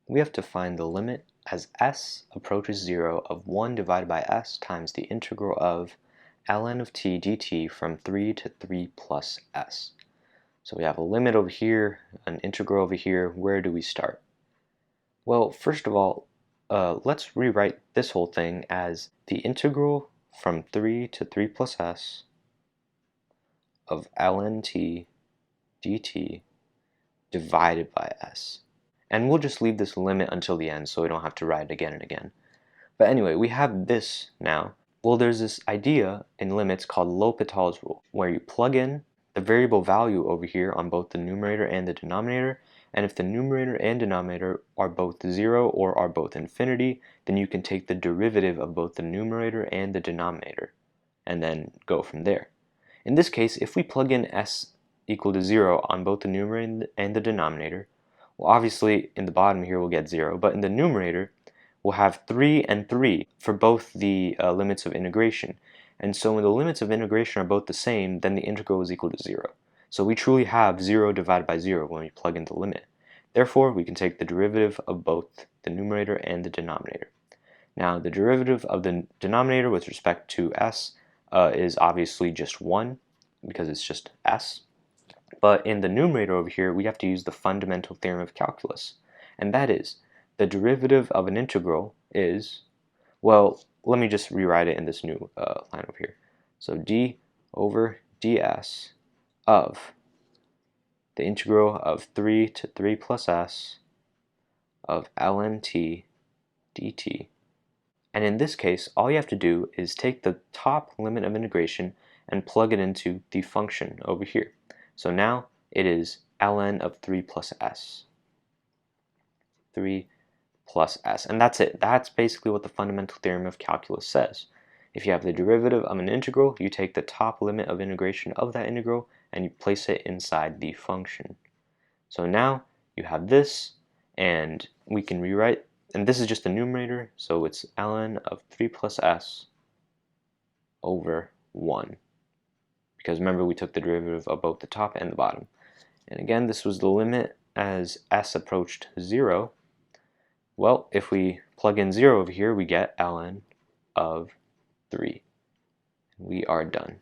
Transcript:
we have to find the limit as s approaches 0 of 1 divided by s times the integral of ln of t dt from 3 to 3 plus s. So we have a limit over here, an integral over here. Where do we start? Well, first of all, let's rewrite this whole thing as the integral from 3 to 3 plus s of ln t dt divided by s. And we'll just leave this limit until the end so we don't have to write it again and again. But anyway, we have this now. Well, there's this idea in limits called L'Hopital's rule, where you plug in the variable value over here on both the numerator and the denominator, and if the numerator and denominator are both 0 or are both infinity, then you can take the derivative of both the numerator and the denominator, and then go from there. In this case, if we plug in s equal to 0 on both the numerator and the denominator, well, obviously in the bottom here we'll get 0, but in the numerator we'll have 3 and 3 for both the limits of integration. And so when the limits of integration are both the same, then the integral is equal to 0. So we truly have 0 divided by 0 when we plug in the limit. Therefore, we can take the derivative of both the numerator and the denominator. Now, the derivative of the denominator with respect to s is obviously just 1, because it's just s. But in the numerator over here, we have to use the fundamental theorem of calculus. And that is, the derivative of an integral is, well, let me just rewrite it in this new line over here. So d over ds of the integral of 3 to 3 plus s of ln t dt. And in this case, all you have to do is take the top limit of integration and plug it into the function over here. So now it is ln of 3 plus s. 3 plus s. And that's it. That's basically what the fundamental theorem of calculus says. If you have the derivative of an integral, you take the top limit of integration of that integral and you place it inside the function. So now you have this, and we can rewrite, and this is just the numerator, so it's ln of 3 plus s over 1. Because remember, we took the derivative of both the top and the bottom. And again, this was the limit as s approached 0. Well, if we plug in 0 over here, we get ln of 3. We are done.